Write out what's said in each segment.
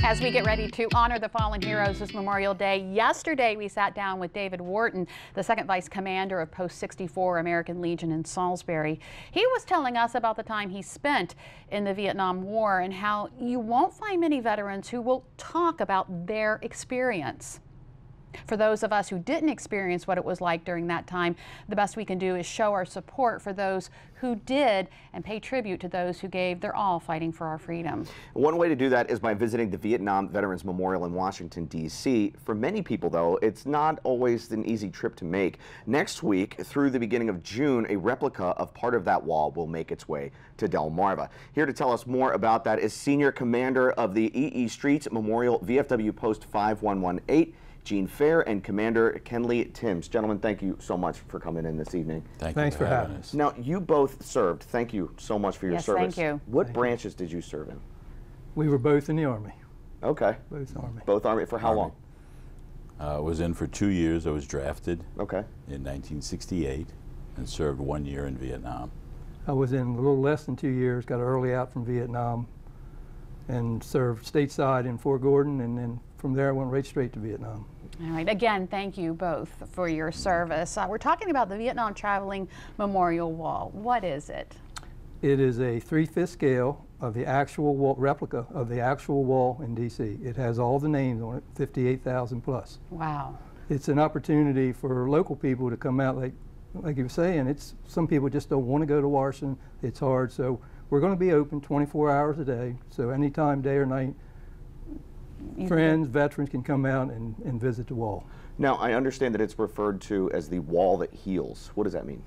As we get ready to honor the fallen heroes this Memorial Day, yesterday we sat down with David Wharton, the second vice commander of Post 64 American Legion in Salisbury. He was telling us about the time he spent in the Vietnam War and how you won't find many veterans who will talk about their experience. For those of us who didn't experience what it was like during that time, the best we can do is show our support for those who did and pay tribute to those who gave their all fighting for our freedom. One way to do that is by visiting the Vietnam Veterans Memorial in Washington, D.C. For many people, though, it's not always an easy trip to make. Next week, through the beginning of June, a replica of part of that wall will make its way to Delmarva. Here to tell us more about that is Senior Commander of the E.E. Streets Memorial VFW Post 5118, Gene Fair, and Commander Kenley Timms. Gentlemen, thank you so much for coming in this evening. Thanks for having us. Now, you both served. Thank you so much for your service. Thank you. What branches did you serve in? We were both in the Army. Okay. Both Army. Both Army. For how long? I was in for 2 years. I was drafted in 1968 and served 1 year in Vietnam. I was in a little less than 2 years, got early out from Vietnam and served stateside in Fort Gordon, and then from there I went right straight to Vietnam. All right, again, thank you both for your service. We're talking about the Vietnam Traveling Memorial Wall. What is it? It is a 3/5 scale of the actual wall, replica of the actual wall in D.C. It has all the names on it, 58,000 plus. Wow. It's an opportunity for local people to come out, like you were saying. Some people just don't want to go to Washington. It's hard, so we're going to be open 24 hours a day, so anytime, day or night, friends, veterans can come out and visit the wall. Now, I understand that it's referred to as the wall that heals. What does that mean?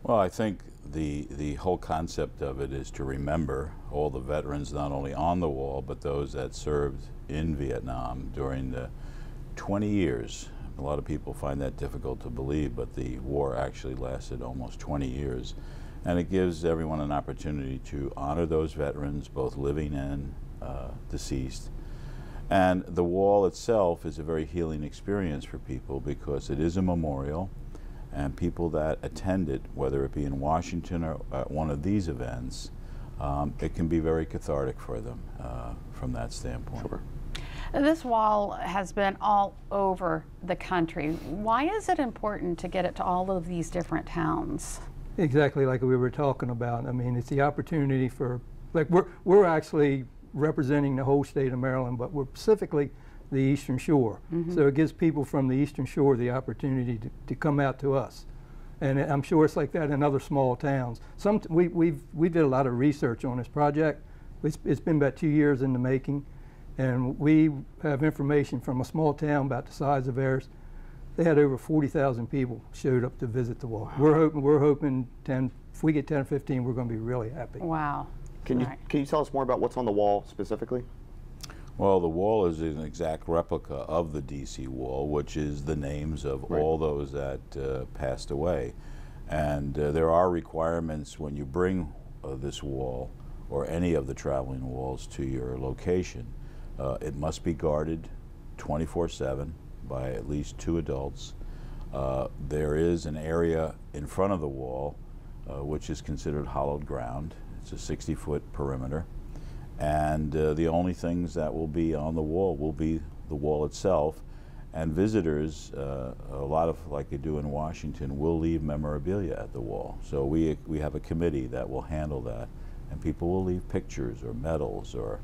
Well, I think the whole concept of it is to remember all the veterans, not only on the wall, but those that served in Vietnam during the 20 years. A lot of people find that difficult to believe, but the war actually lasted almost 20 years. And it gives everyone an opportunity to honor those veterans, both living and deceased. And the wall itself is a very healing experience for people because it is a memorial, and people that attend it, whether it be in Washington or at one of these events, it can be very cathartic for them from that standpoint. Sure. This wall has been all over the country. Why is it important to get it to all of these different towns? Exactly like we were talking about. I mean, it's the opportunity for, like, we're actually representing the whole state of Maryland, but we're specifically the Eastern Shore. So it gives people from the Eastern Shore the opportunity to come out to us. And I'm sure it's like that in other small towns. We did a lot of research on this project. It's been about 2 years in the making, and we have information from a small town about the size of ours. They had over 40,000 people showed up to visit the wall. Wow. We're hoping 10. If we get 10 or 15, we're going to be really happy. Wow. Can you tell us more about what's on the wall specifically? Well, the wall is an exact replica of the D.C. wall, which is the names of all those that passed away. And there are requirements when you bring this wall or any of the traveling walls to your location. It must be guarded 24/7 by at least 2 adults. There is an area in front of the wall which is considered hollowed ground. It's a 60-foot perimeter, and the only things that will be on the wall will be the wall itself, and visitors, a lot of, like they do in Washington, will leave memorabilia at the wall. So we have a committee that will handle that, and people will leave pictures or medals or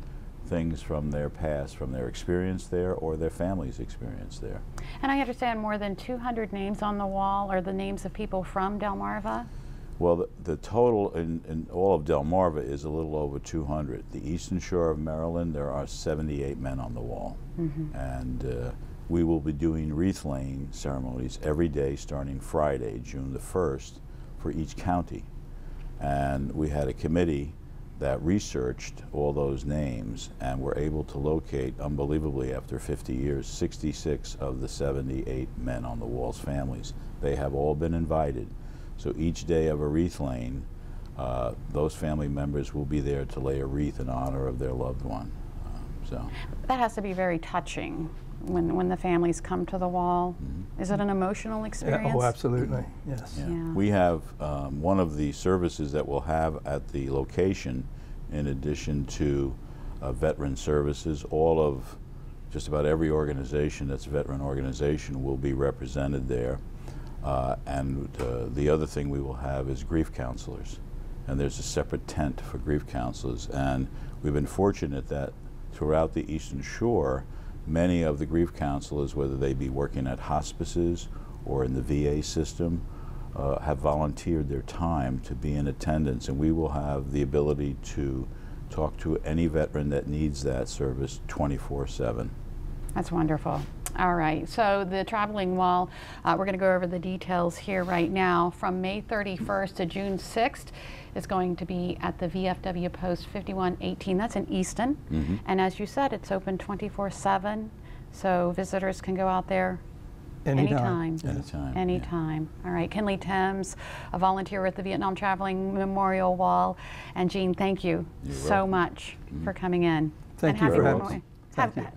things from their past, from their experience there or their family's experience there. And I understand more than 200 names on the wall are the names of people from Delmarva? Well, the total in all of Delmarva is a little over 200. The Eastern Shore of Maryland, there are 78 men on the wall. And we will be doing wreath laying ceremonies every day starting Friday, June the 1st, for each county. And we had a committee that researched all those names and were able to locate, unbelievably after 50 years, 66 of the 78 men on the wall's families. They have all been invited. So each day of a wreath laying, those family members will be there to lay a wreath in honor of their loved one. That has to be very touching when the families come to the wall. Is it an emotional experience? Oh, absolutely, yes. Yeah. We have one of the services that we'll have at the location, in addition to veteran services. All of just about every organization that's a veteran organization will be represented there. And the other thing we will have is grief counselors. And there's a separate tent for grief counselors. And we've been fortunate that throughout the Eastern Shore, many of the grief counselors, whether they be working at hospices or in the VA system, have volunteered their time to be in attendance. And we will have the ability to talk to any veteran that needs that service 24/7. That's wonderful. All right, so the traveling wall, we're going to go over the details here right now. From May 31st to June 6th, is going to be at the VFW Post 5118. That's in Easton. And as you said, it's open 24/7, so visitors can go out there anytime. Anytime. All right, Kinley Timms, a volunteer with the Vietnam Traveling Memorial Wall. And Jean, thank you so much for coming in. Thank you for having me.